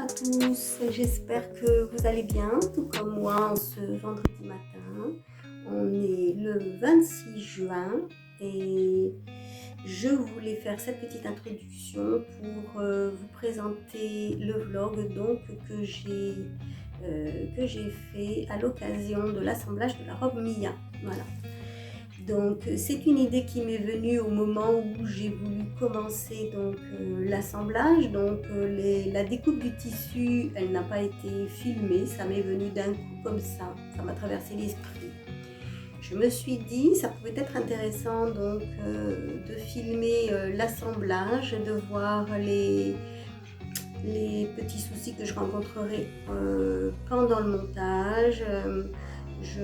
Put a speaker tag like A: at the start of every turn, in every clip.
A: à tous, j'espère que vous allez bien, tout comme moi en ce vendredi matin. On est le 26 juin et je voulais faire cette petite introduction pour vous présenter le vlog donc, que j'ai fait à l'occasion de l'assemblage de la robe Mia. Voilà. Donc c'est une idée qui m'est venue au moment où j'ai voulu commencer l'assemblage. La découpe du tissu, elle n'a pas été filmée, ça m'est venu d'un coup comme ça m'a traversé l'esprit. Je me suis dit ça pouvait être intéressant de filmer l'assemblage, de voir les petits soucis que je rencontrerai pendant le montage. Je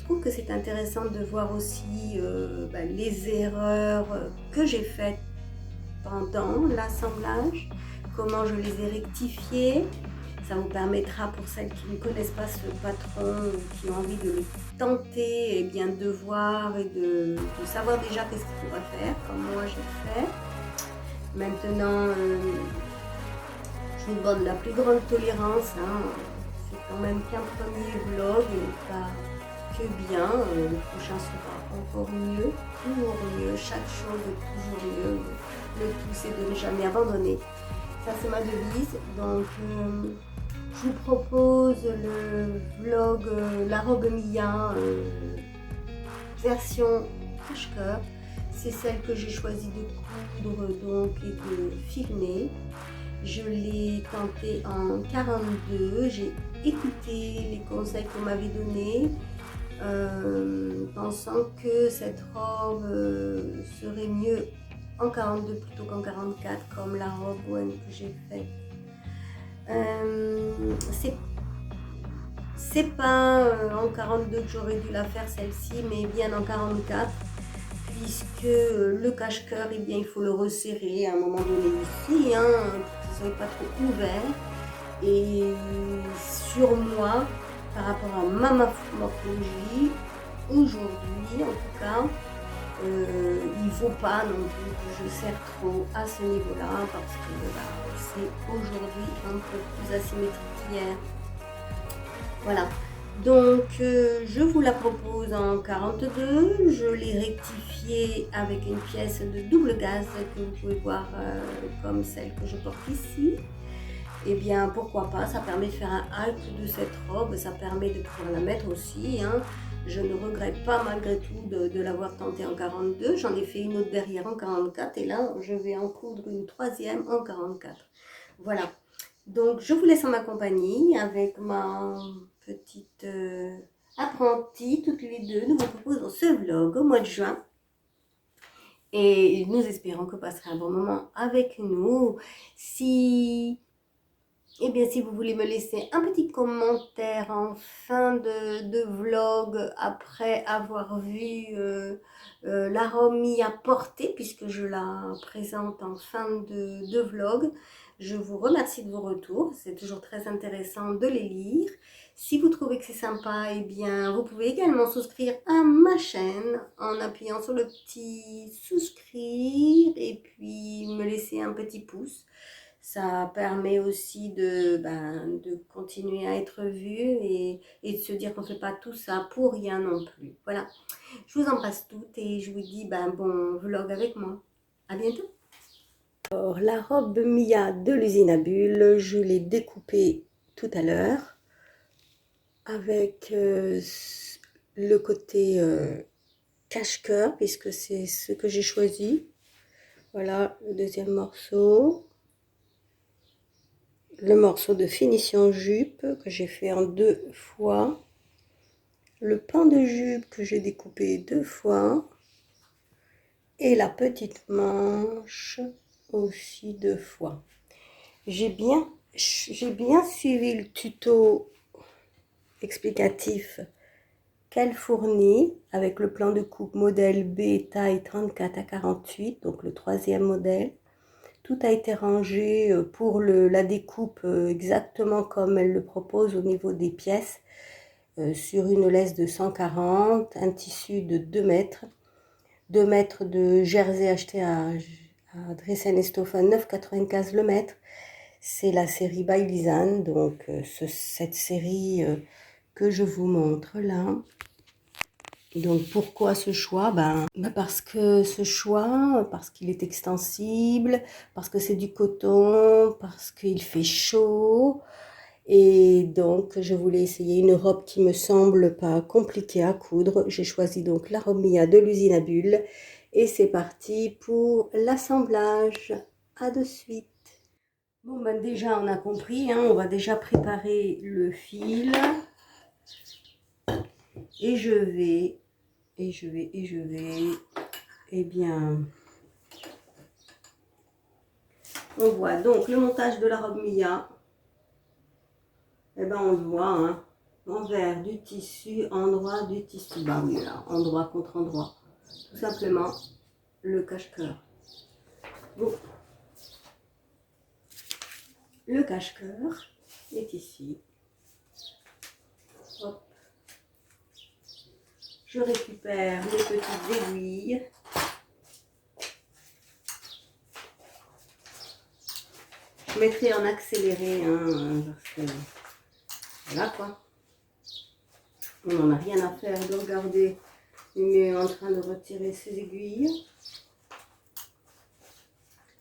A: trouve que c'est intéressant de voir aussi les erreurs que j'ai faites pendant l'assemblage, comment je les ai rectifiées. Ça vous permettra, pour celles qui ne connaissent pas ce patron ou qui ont envie de le tenter, et bien de voir et de savoir déjà qu'est-ce qu'il faudra faire, comme moi j'ai fait. Maintenant, je vous demande la plus grande tolérance. C'est quand même qu'un premier vlog et pas que bien. Le prochain sera encore mieux, toujours mieux. Chaque chose est toujours mieux. Le tout, c'est de ne jamais abandonner. Ça, c'est ma devise. Donc, je vous propose le vlog La robe Mia version cache-cœur. C'est celle que j'ai choisi de coudre et de filmer. Je l'ai tenté en 42, j'ai écouté les conseils qu'on m'avait donnés, pensant que cette robe serait mieux en 42 plutôt qu'en 44, comme la robe Gwen que j'ai faite. C'est pas en 42 que j'aurais dû la faire celle-ci, mais bien en 44. Puisque le cache-cœur, eh bien, il faut le resserrer à un moment donné ici, pour qu'il ne soit pas trop ouvert. Et sur moi, par rapport à ma morphologie, aujourd'hui en tout cas, il ne faut pas non plus que je serre trop à ce niveau-là, parce que c'est aujourd'hui un peu plus asymétrique qu'hier. Voilà. Donc je vous la propose en 42, je l'ai rectifiée avec une pièce de double gaze que vous pouvez voir comme celle que je porte ici. Et bien pourquoi pas, ça permet de faire un hack de cette robe, ça permet de pouvoir la mettre aussi. Je ne regrette pas malgré tout de l'avoir tentée en 42, j'en ai fait une autre derrière en 44 et là je vais en coudre une troisième en 44. Voilà, donc je vous laisse en ma compagnie avec ma petite apprentie, toutes les deux. Nous vous proposons ce vlog au mois de juin et nous espérons que vous passerez un bon moment avec nous. Si vous voulez me laisser un petit commentaire en fin de vlog après avoir vu la robe Mia portée, puisque je la présente en fin de vlog, je vous remercie de vos retours. C'est toujours très intéressant de les lire. Si vous trouvez que c'est sympa, eh bien, vous pouvez également souscrire à ma chaîne en appuyant sur le petit souscrire et puis me laisser un petit pouce. Ça permet aussi de continuer à être vu et de se dire qu'on ne fait pas tout ça pour rien non plus. Voilà, je vous embrasse toutes et je vous dis bon vlog avec moi. À bientôt. Alors, la robe Mia de l'usine à bulles, je l'ai découpée tout à l'heure avec le côté cache-cœur, puisque c'est ce que j'ai choisi. Voilà le deuxième morceau. Le morceau de finition jupe que j'ai fait en 2 fois. Le pan de jupe que j'ai découpé 2 fois. Et la petite manche aussi 2 fois. J'ai bien suivi le tuto explicatif qu'elle fournit avec le plan de coupe modèle B taille 34 à 48, donc le 3e modèle. Tout a été rangé pour la découpe exactement comme elle le propose au niveau des pièces, sur une laisse de 140, un tissu de 2 mètres, 2 mètres de jersey acheté à Dresden Estoffe à 9,95 le mètre. C'est la série By Lisanne, donc cette série que je vous montre là. Donc pourquoi ce choix? Parce que ce choix, parce qu'il est extensible, parce que c'est du coton, parce qu'il fait chaud. Et donc je voulais essayer une robe qui me semble pas compliquée à coudre. J'ai choisi donc la robe Mia de l'usine à bulles. Et c'est parti pour l'assemblage. À de suite. Bon déjà on a compris, hein, on va déjà préparer le fil. Et je vais, eh bien, on voit donc le montage de la robe Mia. Eh ben on le voit, hein, envers du tissu, endroit du tissu. Bah oui, là, endroit contre endroit. Tout simplement le cache-cœur. Bon. Le cache-cœur est ici. Hop. Je récupère mes petites aiguilles. Je mettrai en accéléré, hein, parce que voilà quoi. On n'en a rien à faire de regarder. Il est en train de retirer ses aiguilles.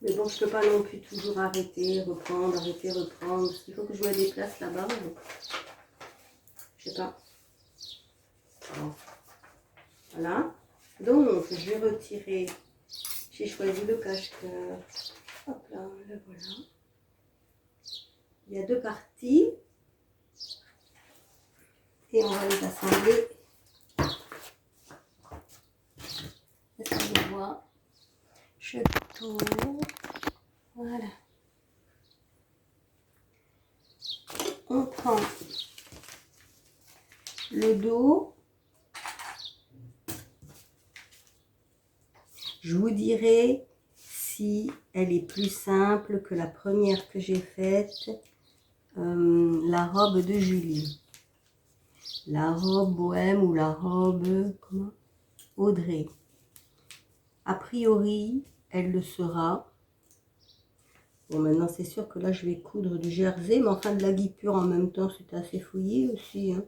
A: Mais bon, je ne peux pas non plus toujours arrêter, reprendre, arrêter, reprendre. Parce qu'il faut que je me déplace là-bas. Je sais pas. Alors, voilà. Donc, je vais retirer. J'ai choisi le cache-cœur. Hop là, le voilà. Il y a deux parties. Et on va les assembler. Est-ce qu'on voit? Je tourne. Voilà. On prend le dos. Je vous dirai si elle est plus simple que la première que j'ai faite, la robe de Julie. La robe bohème ou la robe Audrey. A priori, elle le sera. Bon, maintenant, c'est sûr que là, je vais coudre du jersey, mais enfin, de la guipure en même temps, c'est assez fouillé aussi. Hein.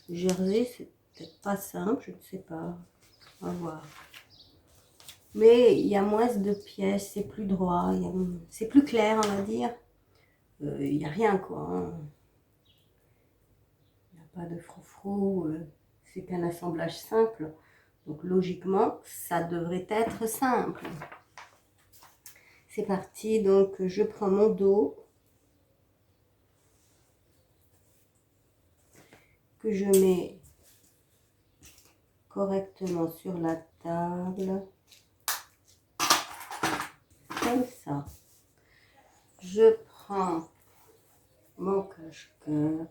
A: Le jersey, c'est peut-être pas simple, je ne sais pas. On va voir. Mais il y a moins de pièces, c'est plus droit, c'est plus clair, on va dire. Il n'y a rien, quoi. Hein. Il n'y a pas de froufrou. C'est qu'un assemblage simple. Donc, logiquement, ça devrait être simple. C'est parti, donc je prends mon dos que je mets correctement sur la table, comme ça. Je prends mon cache-cœur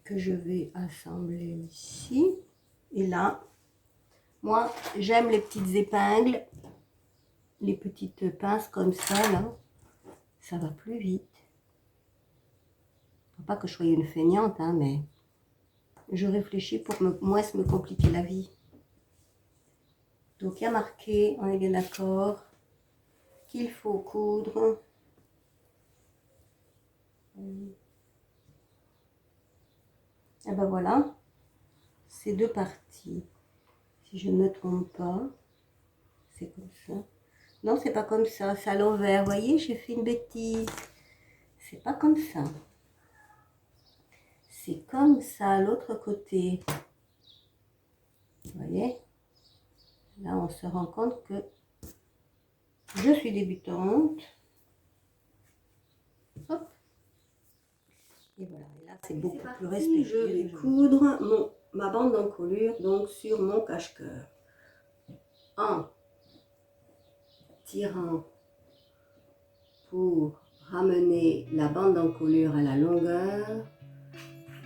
A: que je vais assembler ici. Et là, moi, j'aime les petites épingles, les petites pinces comme ça, là. Ça va plus vite. Faut pas que je sois une feignante, hein, mais je réfléchis pour moins me compliquer la vie. Donc, il y a marqué, on est bien d'accord, qu'il faut coudre. Et ben voilà, ces deux parties. Si je ne me trompe pas, c'est comme ça. Non, c'est pas comme ça, c'est à l'envers. Vous voyez, j'ai fait une bêtise. C'est pas comme ça. C'est comme ça à l'autre côté. Vous voyez? Là, on se rend compte que je suis débutante. Hop. Et voilà. Et là, c'est beaucoup plus respectueux. Je vais coudre ma bande d'encolure donc sur mon cache-cœur. En tirant pour ramener la bande d'encolure à la longueur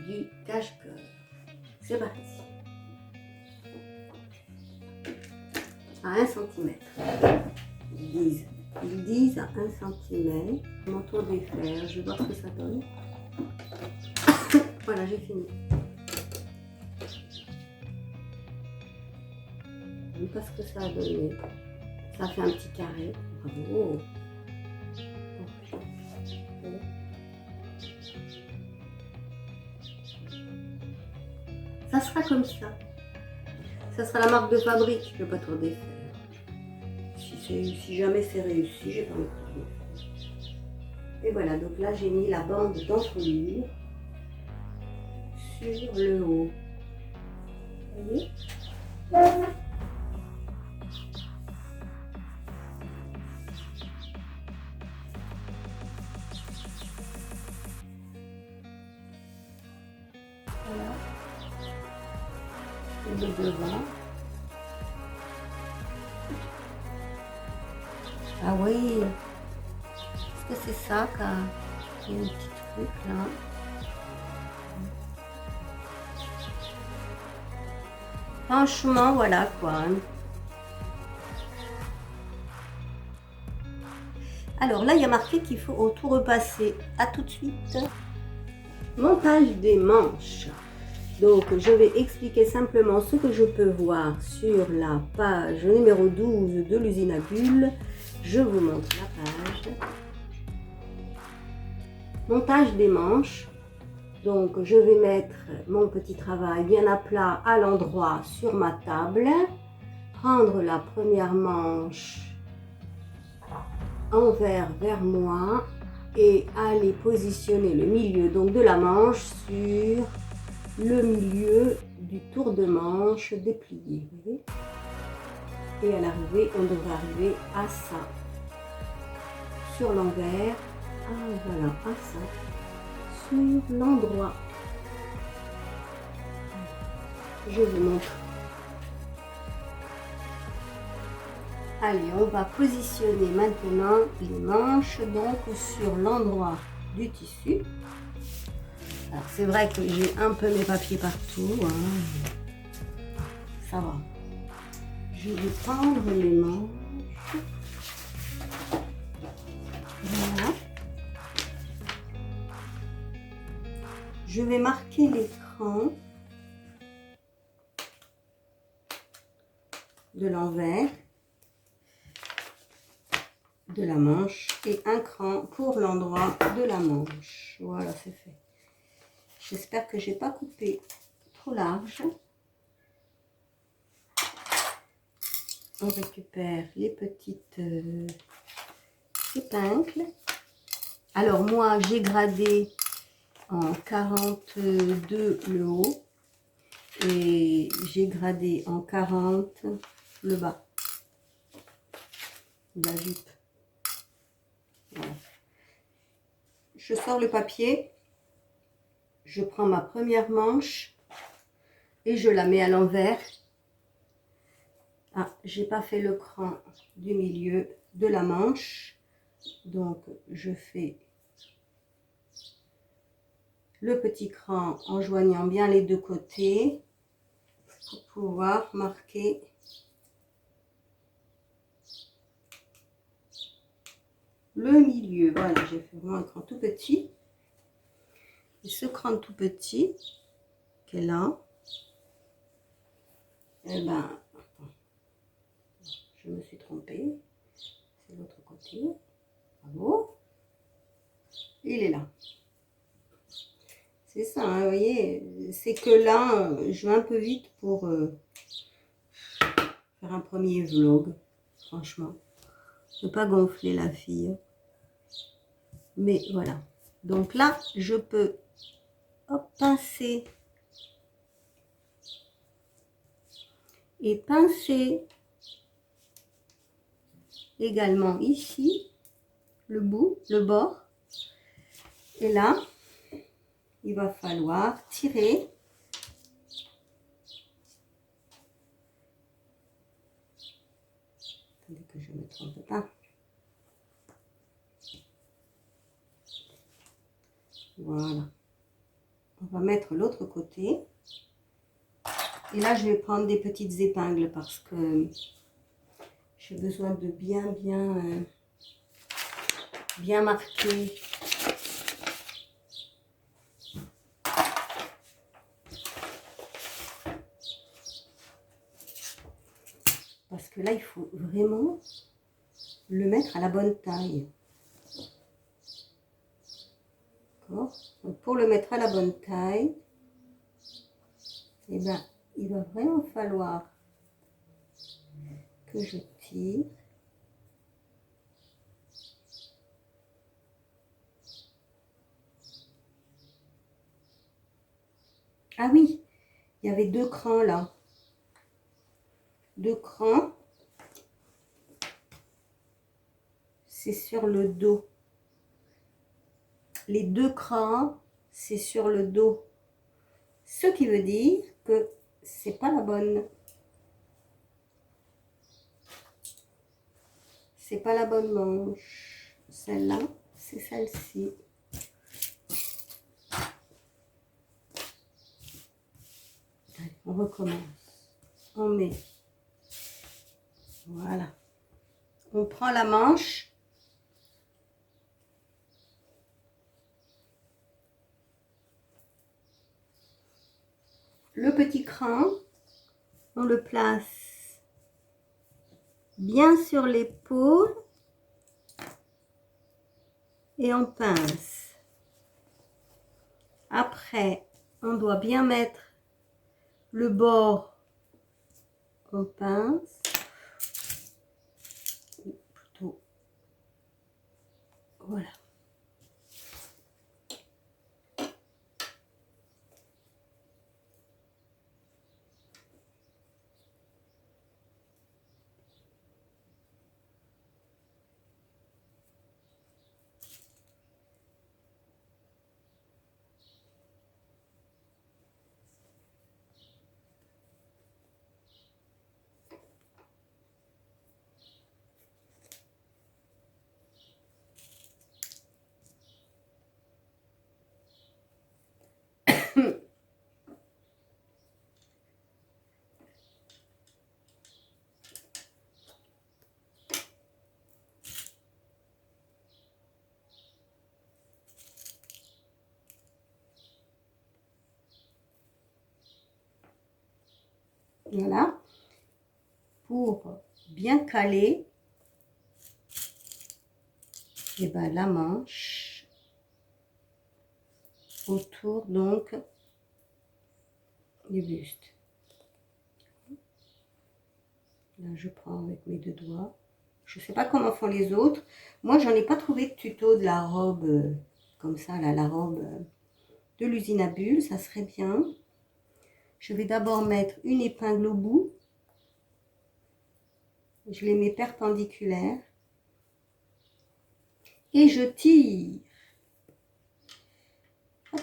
A: du cache-cœur. C'est parti. À 1 cm. Ils disent à 1 cm. Comment on va faire? Je vais voir ce que ça donne. Voilà, j'ai fini. Je sais pas ce que ça a donné. Ça fait un petit carré. Bravo. sera comme ça. Ça sera la marque de fabrique, je ne vais pas trop défaire. Si jamais c'est réussi, j'ai pas envie de trop défaire. Et voilà, donc là j'ai mis la bande d'encolure sur le haut. Vous voyez? Voilà. Et le devant. Ah oui. Est-ce que c'est ça qu'il y a un petit truc là? Franchement, voilà quoi. Alors là, il y a marqué qu'il faut tout repasser. À tout de suite. Montage des manches. Donc, je vais expliquer simplement ce que je peux voir sur la page numéro 12 de l'usine à bulles. Je vous montre la page. Montage des manches. Donc, je vais mettre mon petit travail bien à plat à l'endroit sur ma table. Prendre la première manche envers vers moi et aller positionner le milieu donc de la manche sur le milieu du tour de manche déplié. Vous voyez? Et à l'arrivée, on devrait arriver à ça. Sur l'envers, voilà, à ça. Sur l'endroit. Je vous montre. Allez, on va positionner maintenant les manches donc sur l'endroit du tissu. Alors c'est vrai que j'ai un peu mes papiers partout, hein. Ça va. Je vais prendre les manches. Voilà. Je vais marquer l'écran de l'envers de la manche et un cran pour l'endroit de la manche. Voilà, c'est fait. J'espère que j'ai pas coupé trop large. On récupère les petites épingles. Alors moi j'ai gradé en 42 le haut et j'ai gradé en 40 le bas de la jupe. Voilà. Je sors le papier, je prends ma première manche et je la mets à l'envers. Ah, j'ai pas fait le cran du milieu de la manche, donc je fais le petit cran en joignant bien les deux côtés pour pouvoir marquer le milieu. Voilà, j'ai fait vraiment un cran tout petit. Et ce cran tout petit qui est là, eh ben, je me suis trompée. C'est l'autre côté. Bravo. Il est là. C'est ça, hein, vous voyez. C'est que là, je vais un peu vite pour faire un premier vlog. Franchement. Je ne veux pas gonfler la fille. Mais voilà. Donc là, je peux pincer et pincer également ici le bout, le bord. Et là, il va falloir tirer. Attendez que je ne me trompe pas. Voilà. On va mettre l'autre côté. Et là, je vais prendre des petites épingles parce que j'ai besoin de bien marquer. Parce que là, il faut vraiment le mettre à la bonne taille. D'accord ? Donc, pour le mettre à la bonne taille, eh bien, il va vraiment falloir que je tire. Ah oui, il y avait 2 crans là. 2 crans. C'est sur le dos. Les 2 crans, c'est sur le dos. Ce qui veut dire que c'est pas la bonne. C'est pas la bonne manche. Celle-là, c'est celle-ci. On recommence. On met. Voilà. On prend la manche. Le petit cran, on le place bien sur l'épaule et on pince. Après, on doit bien mettre le bord, on pince, ou plutôt, voilà. Voilà. Pour bien caler, et ben, la manche autour donc du buste. Là, je prends avec mes 2 doigts. Je ne sais pas comment font les autres. Moi, j'en ai pas trouvé de tuto de la robe comme ça, là, la robe de l'usine à bulles. Ça serait bien. Je vais d'abord mettre une épingle au bout. Je les mets perpendiculaires. Et je tire. Hop.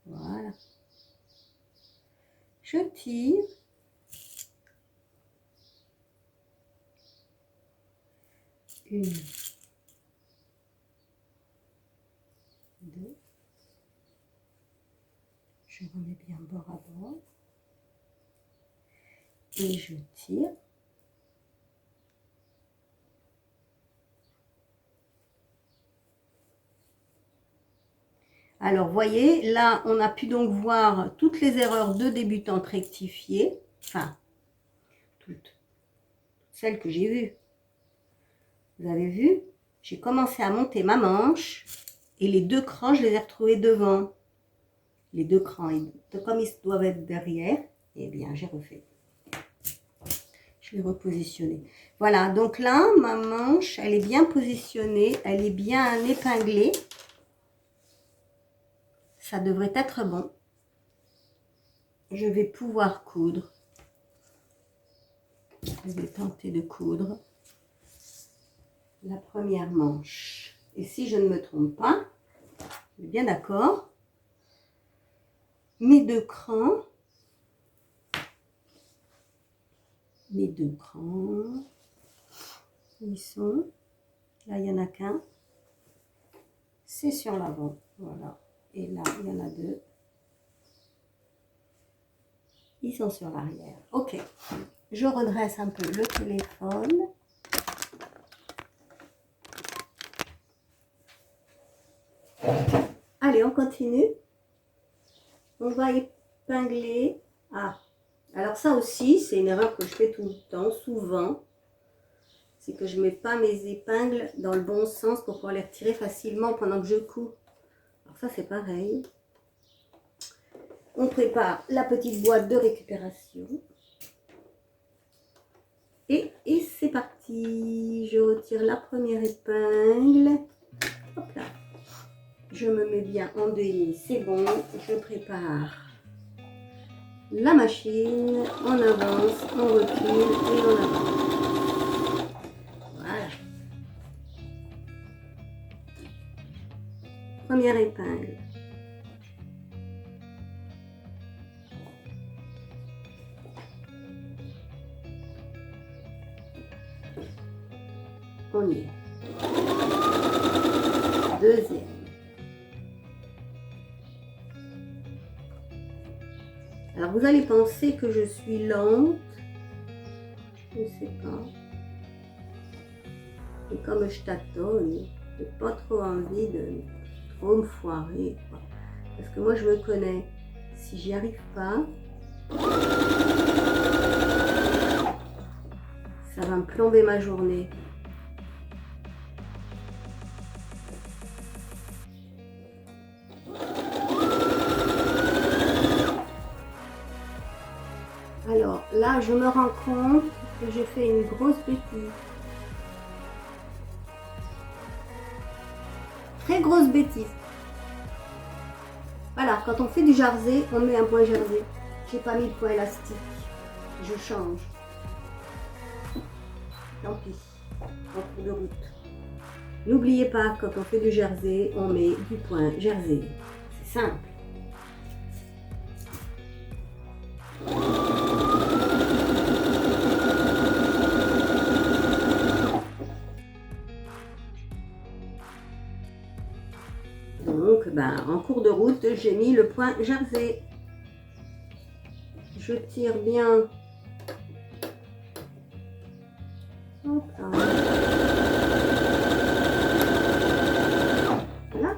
A: Voilà. Je tire. Une. 2. Je remets bien bord à bord. Et je tire. Alors, voyez, là, on a pu donc voir toutes les erreurs de débutantes rectifiées. Enfin, toutes celles que j'ai vues. Vous avez vu? J'ai commencé à monter ma manche et les 2 crans, je les ai retrouvés devant. Les 2 crans, comme ils doivent être derrière, eh bien, j'ai refait. Je l'ai repositionné. Voilà, donc là, ma manche, elle est bien positionnée, elle est bien épinglée. Ça devrait être bon. Je vais pouvoir coudre. Je vais tenter de coudre la première manche. Et si je ne me trompe pas, je suis bien d'accord, mes 2 crans, ils sont, là il n'y en a qu'un, c'est sur l'avant, voilà, et là il y en a 2, ils sont sur l'arrière. Ok, je redresse un peu le téléphone. Allez, on continue. On va épingler. Ah, alors ça aussi, c'est une erreur que je fais tout le temps, souvent. C'est que je ne mets pas mes épingles dans le bon sens pour pouvoir les retirer facilement pendant que je couds. Alors ça, c'est pareil. On prépare la petite boîte de récupération. Et c'est parti. Je retire la première épingle. Hop là. Je me mets bien en 2,5, c'est bon. Je prépare la machine. On avance, on recule et on avance. Voilà. Première épingle. On y est. Deuxième. Alors vous allez penser que je suis lente. Je ne sais pas. Et comme je tâtonne, je n'ai pas trop envie de trop me foirer, quoi. Parce que moi je me connais. Si j'y arrive pas, ça va me plomber ma journée. Alors là, je me rends compte que j'ai fait une grosse bêtise. Très grosse bêtise. Voilà, quand on fait du jersey, on met un point jersey. J'ai pas mis de point élastique. Je change. Tant pis. En cours de route. N'oubliez pas, quand on fait du jersey, on met du point jersey. C'est simple. Donc, en cours de route, j'ai mis le point jersey. Je tire bien. Hop là. Voilà.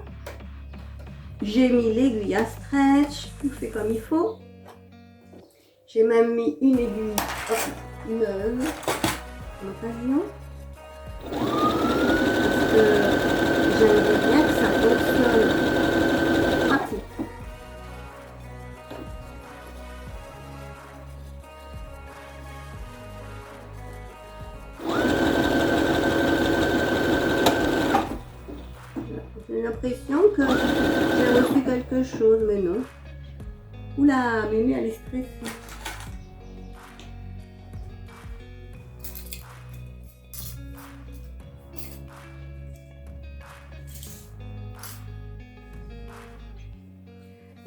A: J'ai mis l'aiguille à stretch, tout fait comme il faut. J'ai même mis une aiguille neuve en occasion. Parce que j'aimerais bien que ça fonctionne pratique. J'ai l'impression que j'ai reçu quelque chose, mais non. Oula, Mémé, elle est stressée.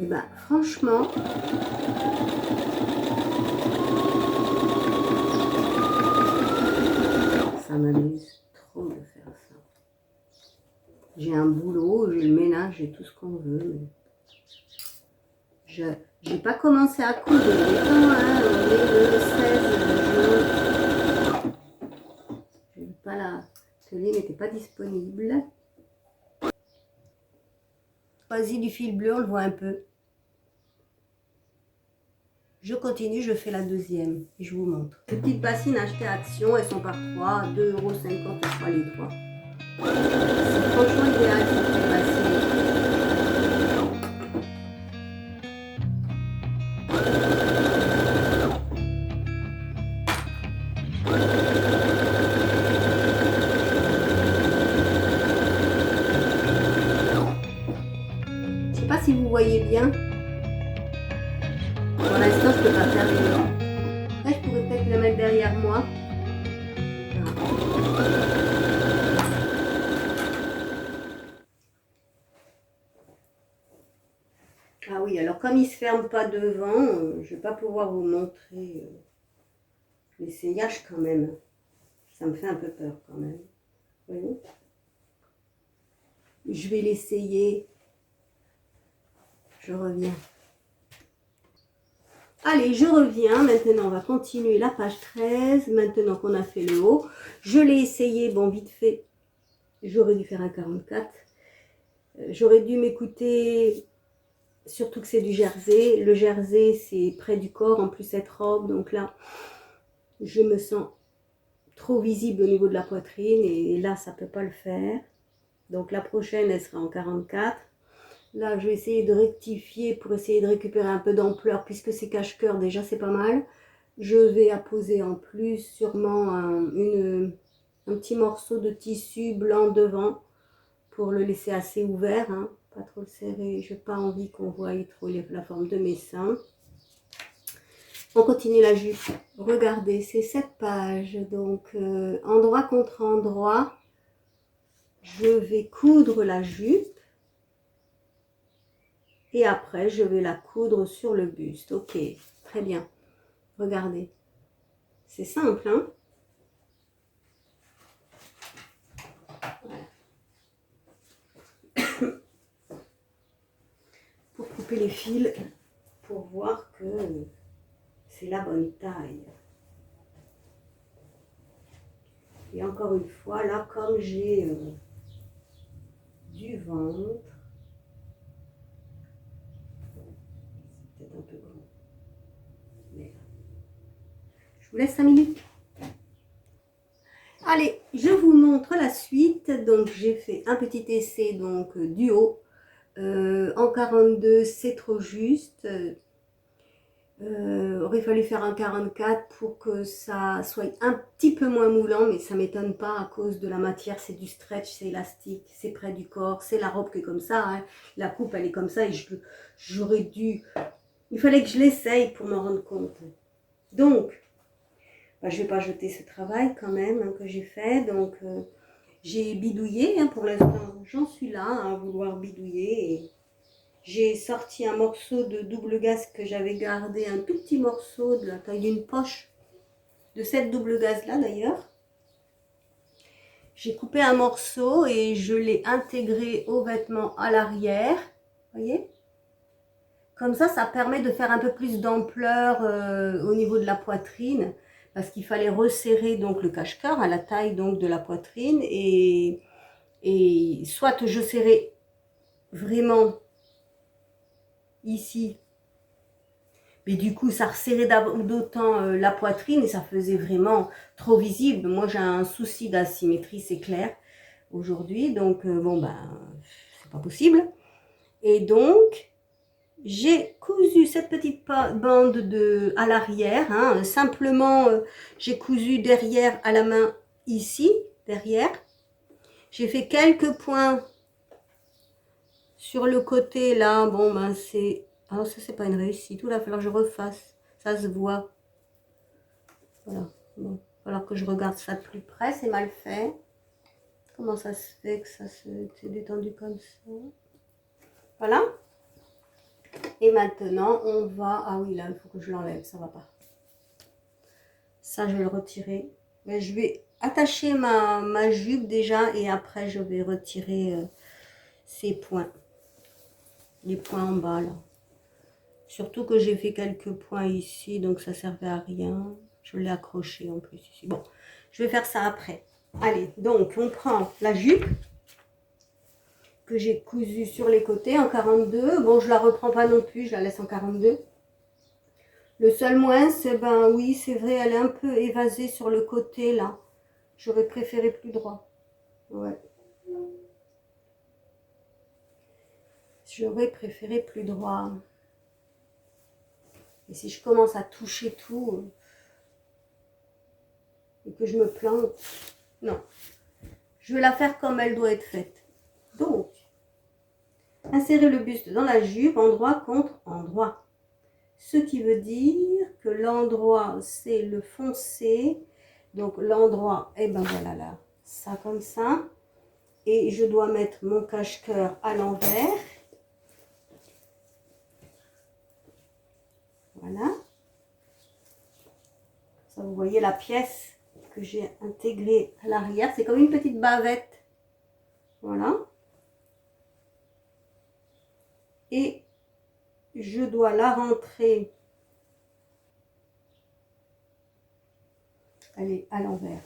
A: Et franchement, ça m'amuse trop de faire ça. J'ai un boulot, j'ai le ménage, j'ai tout ce qu'on veut, mais je n'ai pas commencé à coudre. Il est temps, hein, on est le 16 juin. Je n'ai pas là. L'atelier n'était pas disponible. Choisis du fil bleu, on le voit un peu. Je continue, je fais la deuxième et je vous montre. Les petites bassines achetées à Action, elles sont par 3, 2,50 € à les 3. C'est franchement idéal ces petites bassines. Je ne sais pas si vous voyez bien. Pour l'instant, je ne peux pas faire mieux. Après, je pourrais peut-être le mettre derrière moi. Ah oui, alors comme il ne se ferme pas devant, je ne vais pas pouvoir vous montrer l'essayage quand même. Ça me fait un peu peur quand même. Vous voyez ? Je vais l'essayer. Je reviens. Allez, je reviens. Maintenant, on va continuer la page 13. Maintenant qu'on a fait le haut, je l'ai essayé, bon, vite fait. J'aurais dû faire un 44. J'aurais dû m'écouter, surtout que c'est du jersey. Le jersey, c'est près du corps, en plus cette robe. Donc là, je me sens trop visible au niveau de la poitrine. Et là, ça ne peut pas le faire. Donc la prochaine, elle sera en 44. Là, je vais essayer de rectifier pour essayer de récupérer un peu d'ampleur, puisque c'est cache-cœur, déjà c'est pas mal. Je vais apposer en plus sûrement un petit morceau de tissu blanc devant pour le laisser assez ouvert, hein, pas trop le serrer. Je n'ai pas envie qu'on voie trop la forme de mes seins. On continue la jupe. Regardez, c'est cette page. Donc, endroit contre endroit, je vais coudre la jupe. Et après, je vais la coudre sur le buste. Ok, très bien. Regardez. C'est simple, hein? Voilà. Pour couper les fils, pour voir que c'est la bonne taille. Et encore une fois, là, comme j'ai du ventre, c'est peut-être un peu grand. Mais je vous laisse 5 minutes. Allez, je vous montre la suite. Donc, j'ai fait un petit essai donc du haut. En 42, c'est trop juste. Aurait fallu faire un 44 pour que ça soit un petit peu moins moulant, mais ça m'étonne pas à cause de la matière, c'est du stretch, c'est élastique, c'est près du corps, c'est la robe qui est comme ça, hein. La coupe elle est comme ça et j'aurais dû, il fallait que je l'essaye pour m'en rendre compte. Donc, bah, je vais pas jeter ce travail quand même hein, que j'ai fait, donc j'ai bidouillé, hein, pour l'instant j'en suis là hein, à vouloir bidouiller et j'ai sorti un morceau de double gaze que j'avais gardé, un tout petit morceau de la taille d'une poche de cette double gaze là d'ailleurs. J'ai coupé un morceau et je l'ai intégré au vêtement à l'arrière, voyez. Comme ça permet de faire un peu plus d'ampleur au niveau de la poitrine, parce qu'il fallait resserrer donc le cache-cœur à la taille donc de la poitrine et soit je serrais vraiment ici, mais du coup ça resserrait d'autant la poitrine et ça faisait vraiment trop visible. Moi j'ai un souci d'asymétrie, c'est clair aujourd'hui, donc bon ben c'est pas possible. Et donc j'ai cousu cette petite bande à l'arrière, hein, simplement j'ai cousu derrière à la main ici, derrière. J'ai fait quelques points sur le côté là, bon ben c'est... Alors ça c'est pas une réussite, il va falloir que je refasse, ça se voit. Voilà, bon, il va falloir que je regarde ça de plus près, c'est mal fait. Comment ça se fait que ça s'est détendu comme ça? Voilà. Et maintenant on va... Ah oui là, il faut que je l'enlève, ça va pas. Ça je vais le retirer. Mais je vais attacher ma jupe déjà et après je vais retirer ces points. Les points en bas là. Surtout que j'ai fait quelques points ici, donc ça servait à rien. Je l'ai accroché en plus ici. Bon, je vais faire ça après. Allez, donc on prend la jupe que j'ai cousue sur les côtés en 42. Bon, je la reprends pas non plus, je la laisse en 42. Le seul moins, c'est ben oui, c'est vrai, elle est un peu évasée sur le côté là. J'aurais préféré plus droit. Ouais. J'aurais préféré plus droit. Et si je commence à toucher tout et que je me plante, non. Je vais la faire comme elle doit être faite. Donc, insérer le buste dans la jupe, endroit contre endroit. Ce qui veut dire que l'endroit, c'est le foncé. Donc, l'endroit, et ben voilà là, ça comme ça. Et je dois mettre mon cache-cœur à l'envers. Voilà. Ça, vous voyez la pièce que j'ai intégrée à l'arrière. C'est comme une petite bavette. Voilà. Et je dois la rentrer. Elle est à l'envers.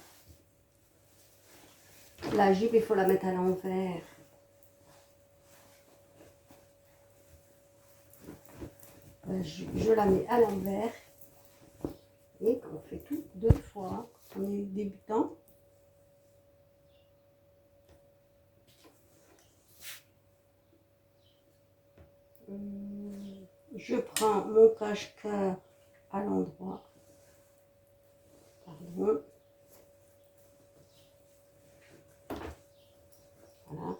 A: La jupe, il faut la mettre à l'envers. Je la mets à l'envers. Et on fait tout 2 fois. On est débutant. je prends mon cache-cœur à l'endroit. Pardon. Voilà.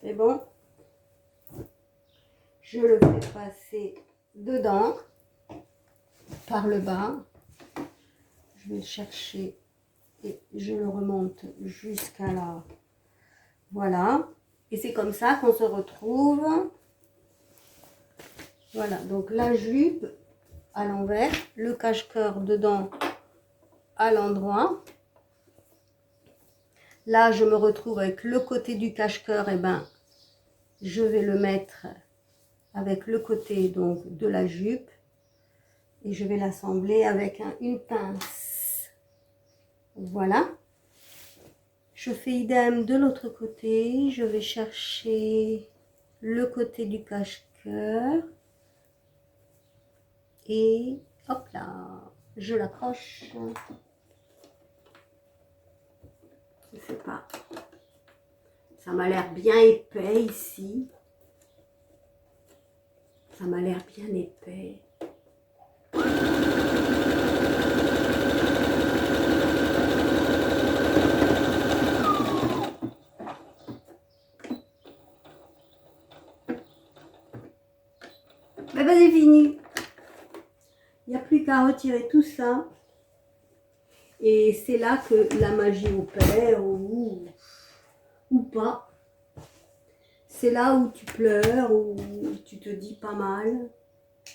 A: C'est bon. Je le fais passer dedans, par le bas. Je vais le chercher et je le remonte jusqu'à là. Voilà. Et c'est comme ça qu'on se retrouve. Voilà, donc la jupe à l'envers, le cache-cœur dedans à l'endroit. Là, je me retrouve avec le côté du cache-cœur, et ben, je vais le mettre avec le côté donc de la jupe et je vais l'assembler avec une pince. Voilà. Je fais idem de l'autre côté. Je vais chercher le côté du cache-cœur et hop là, je l'accroche. Je sais pas. Ça m'a l'air bien épais ici. Ça m'a l'air bien épais. Mais ben, c'est fini. Il n'y a plus qu'à retirer tout ça. Et c'est là que la magie opère ou pas. C'est là où tu pleures, où tu te dis pas mal.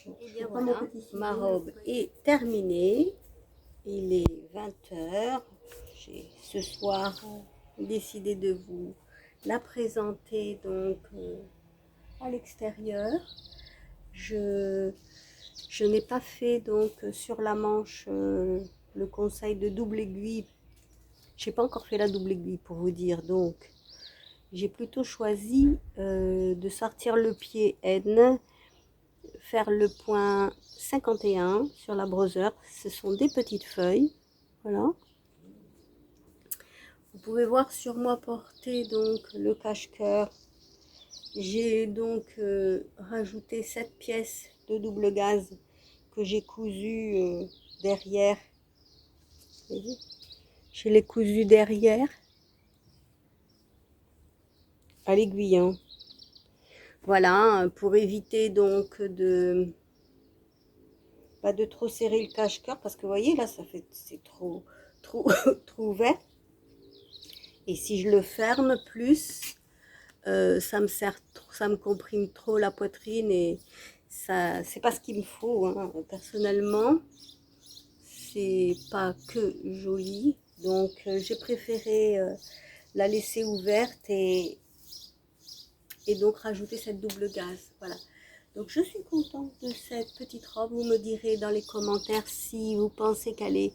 A: Bon, et bien voilà, ma robe est terminée. Il est 20 h. J'ai ce soir décidé de vous la présenter donc à l'extérieur. Je n'ai pas fait donc sur la manche le conseil de double aiguille. Je n'ai pas encore fait la double aiguille pour vous dire, donc j'ai plutôt choisi de sortir le pied N, faire le point 51 sur la brosseur. Ce sont des petites feuilles, voilà. Vous pouvez voir sur moi porter donc le cache-cœur. J'ai donc rajouté cette pièce de double gaze que j'ai cousu derrière. Vous voyez, je l'ai cousu derrière à l'aiguillon. Voilà, pour éviter donc de trop serrer le cache-cœur, parce que vous voyez là, c'est trop ouvert. Et si je le ferme plus, ça me comprime trop la poitrine et ça, c'est pas ce qu'il me faut, hein. Personnellement, c'est pas que joli, donc j'ai préféré la laisser ouverte et donc rajouter cette double gaze. Voilà. Donc je suis contente de cette petite robe. Vous me direz dans les commentaires si vous pensez qu'elle est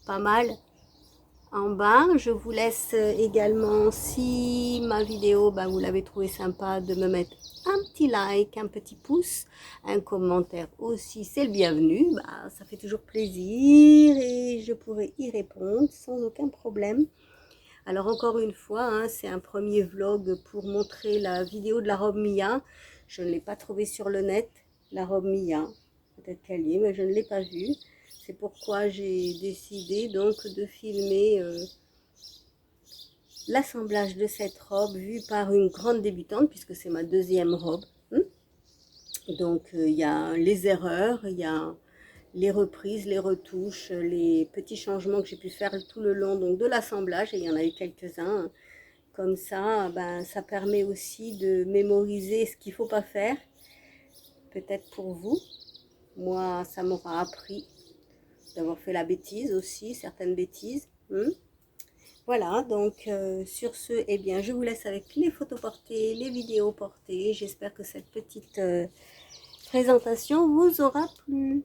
A: pas mal. En bas, je vous laisse également, si ma vidéo, vous l'avez trouvé sympa, de me mettre un petit like, un petit pouce, un commentaire aussi, c'est le bienvenu. Ça fait toujours plaisir et je pourrai y répondre sans aucun problème. Alors encore une fois, hein, c'est un premier vlog pour montrer la vidéo de la robe Mia. Je ne l'ai pas trouvée sur le net, la robe Mia. Peut-être qu'elle y est, mais je ne l'ai pas vue. C'est pourquoi j'ai décidé donc de filmer l'assemblage de cette robe vue par une grande débutante, puisque c'est ma deuxième robe. Donc il y a les erreurs, il y a les reprises, les retouches, les petits changements que j'ai pu faire tout le long donc de l'assemblage, et il y en a eu quelques-uns. Comme ça, ça permet aussi de mémoriser ce qu'il ne faut pas faire, peut-être pour vous. Moi, ça m'aura appris d'avoir fait la bêtise aussi, certaines bêtises. Voilà, donc sur ce, eh bien, je vous laisse avec les photos portées, les vidéos portées. J'espère que cette petite présentation vous aura plu.